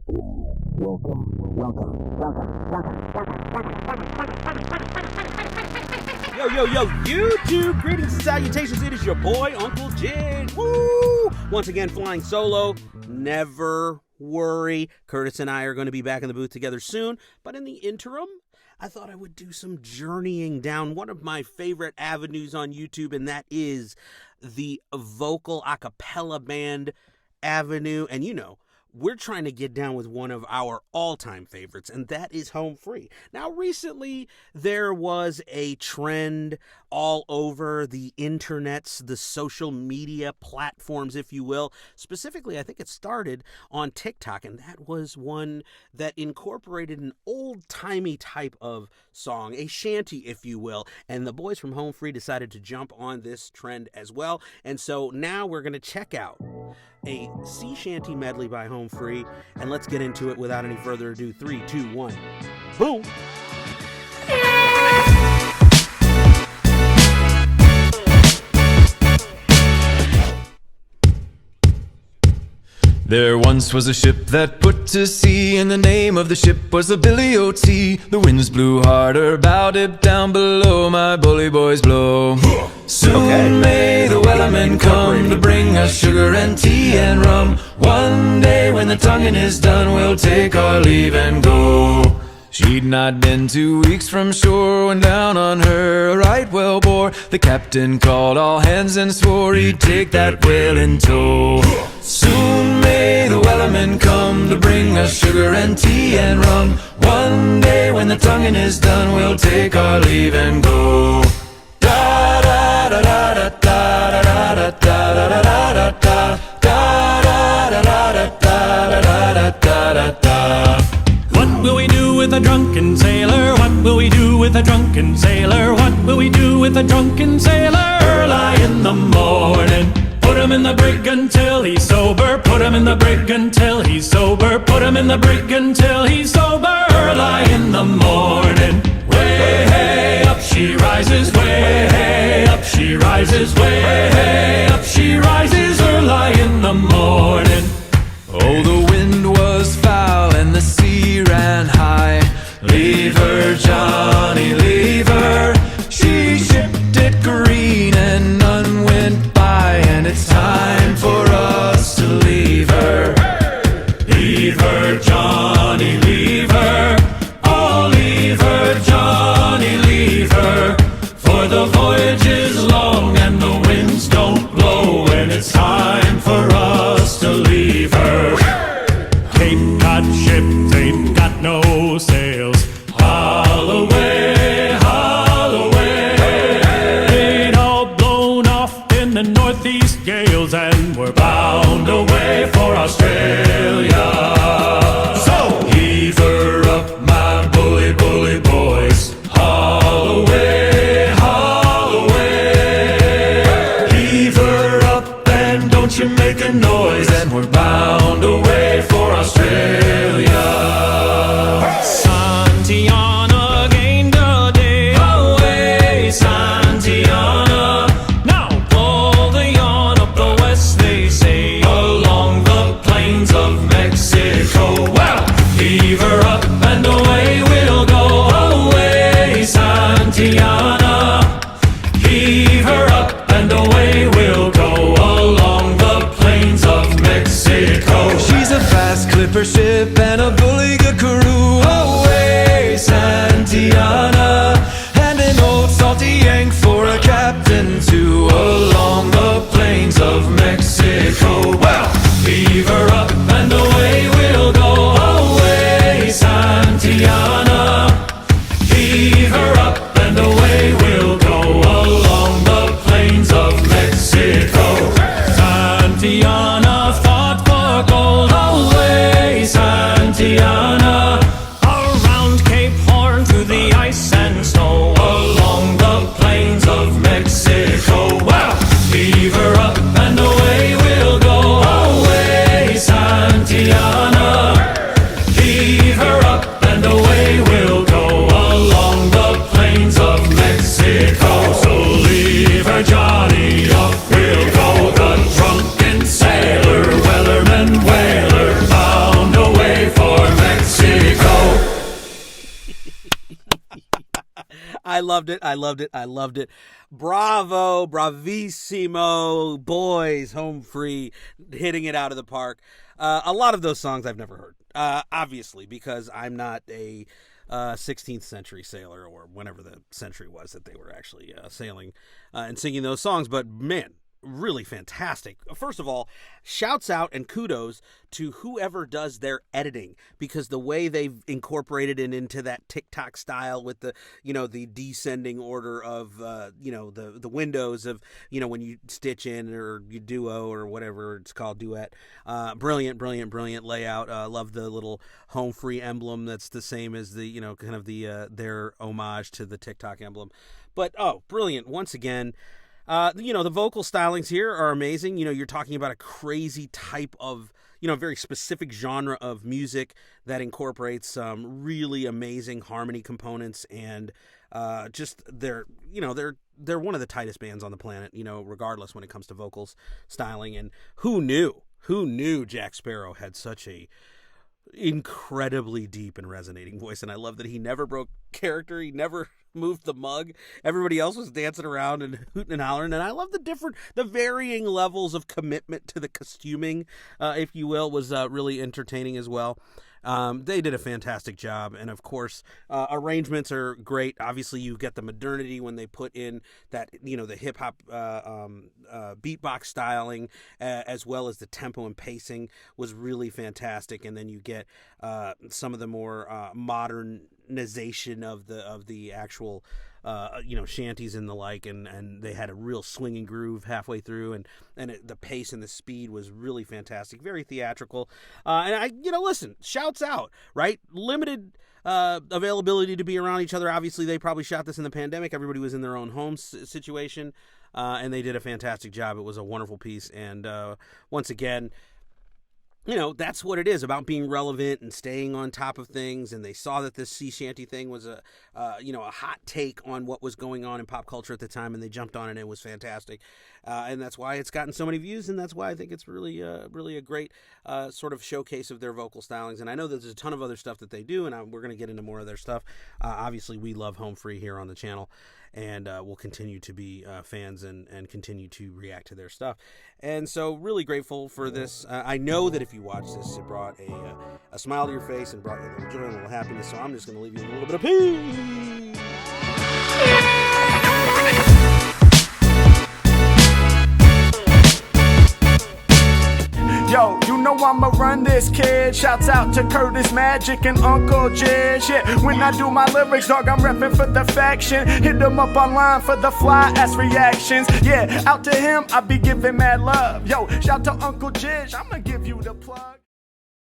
Yo, YouTube, greetings and salutations. It is your boy, Uncle Jig. Woo! Once again, flying solo. Never worry. Curtis and I are going to be back in the booth together soon. But in the interim, I thought I would do some journeying down one of my favorite avenues on YouTube, and that is the vocal a cappella band avenue. And you know, we're trying to get down with one of our all-time favorites, and that is Home Free. Now, recently, there was a trend all over the internets, the social media platforms, if you will. Specifically, I think it started on TikTok, and that was one that incorporated an old-timey type of song, a shanty, if you will. And the boys from Home Free decided to jump on this trend as well. And so now we're going to check out a sea shanty medley by Home Free, and let's get into it without any further ado. 3, 2, 1, boom! There once was a ship that put to sea, and the name of the ship was the Billy O.T. The winds blew harder, bowed it down below, my bully boys blow. Soon may the wellerman come to bring us sugar and tea and rum. One day when the tonguing is done, we'll take our leave and go. She'd not been 2 weeks from shore when down on her a right whale bore. The captain called all hands and swore he'd take that whale in tow. Soon may the wellerman come to bring us sugar and tea and rum. One day when the tonguing is done, we'll take our leave and go. Da da da da da da da da da da da da da da da da. What will we do with a drunken sailor? What will we do with a drunken sailor? What will we do with a drunken sailor? Early in the morning, put him in the brig until he's sober. Put him in the brig until he's sober. Put him in the brig until he's sober. Early in the morning, way hey up she rises. Way hey up she rises. Way hey up she rises. Early in the morning. Oh, the wind was foul and the sea ran high. Leave her, Johnny, leave her. She shipped it green and none went by, and it's time for us to leave her. Leave her, Johnny, leave her. Oh, leave her, Johnny, leave her. For the voyage is long and the winds don't blow, and it's time for us to leave her. Cape Cod ships ain't got no sails. Haul away, haul away. Ain't all blown off in the northeast gales, and we're bound away for Australia. So Heave her up, my bully, bully boys. Haul away, haul away. Heave her up and don't you make a noise, and we're bound away for Australia. Santiana gained a day away, Santiana. Now pull the yarn up the west, they say, along the plains of Mexico. Well, heave her up and away we'll go. Away, Santiana. Heave her up and away we'll go, along the plains of Mexico. She's a fast clipper ship and a bully good crew. Away, Santiana. And an old salty yank for a captain too, along the plains of Mexico. Well, heave her up and away we'll go. Away, Santiana. Heave her up and away we'll go, along the plains of Mexico. Santiana fought for gold. Away, Santiana. Around Cape Horn through the ice and snow, along the plains of Mexico. Well, heave her up and away we'll go. I loved it. Bravo, bravissimo, boys, home free, hitting it out of the park. A lot of those songs I've never heard, obviously, because I'm not a 16th century sailor, or whenever the century was that they were actually sailing and singing those songs. But man, really fantastic. First of all, shouts out and kudos to whoever does their editing, because the way they've incorporated it into that TikTok style with the, the descending order of, the windows of, when you stitch in or you duo or whatever it's called, duet. Brilliant layout. Love the little home free emblem that's the same as the, kind of the their homage to the TikTok emblem. But, brilliant. Once again, the vocal stylings here are amazing. You're talking about a crazy type of, very specific genre of music that incorporates some really amazing harmony components, and just they're one of the tightest bands on the planet, regardless when it comes to vocals styling. And who knew Jack Sparrow had such a incredibly deep and resonating voice. And I love that he never broke character. He never moved the mug. Everybody else was dancing around and hooting and hollering. And I love the varying levels of commitment to the costuming, if you will, was really entertaining as well. They did a fantastic job. And of course, arrangements are great. Obviously, you get the modernity when they put in that, the hip hop beatbox styling, as well as the tempo and pacing was really fantastic. And then you get some of the more modernization of the actual shanties and the like, and they had a real swinging groove halfway through, and the pace and the speed was really fantastic, very theatrical. And I listen, shouts out, right? Limited availability to be around each other. Obviously, they probably shot this in the pandemic. Everybody was in their own home situation, and they did a fantastic job. It was a wonderful piece, and once again, that's what it is, about being relevant and staying on top of things. And they saw that this sea shanty thing was a hot take on what was going on in pop culture at the time, and they jumped on it, and it was fantastic. And that's why it's gotten so many views, and that's why I think it's really a great sort of showcase of their vocal stylings. And I know there's a ton of other stuff that they do, and we're going to get into more of their stuff. Obviously, we love Home Free here on the channel, and we'll continue to be fans and continue to react to their stuff. And so really grateful for this. I know that if you watch this, it brought a smile to your face and brought you a little joy and a little happiness. So I'm just going to leave you with a little bit of peace. Yo, I'ma run this, kid. Shouts out to Curtis Magic and Uncle Jizz. Yeah, when I do my lyrics, dog, I'm repping for the faction. Hit them up online for the fly-ass reactions. Yeah, out to him, I be giving mad love. Yo, shout to Uncle Jizz, I'ma give you the plug.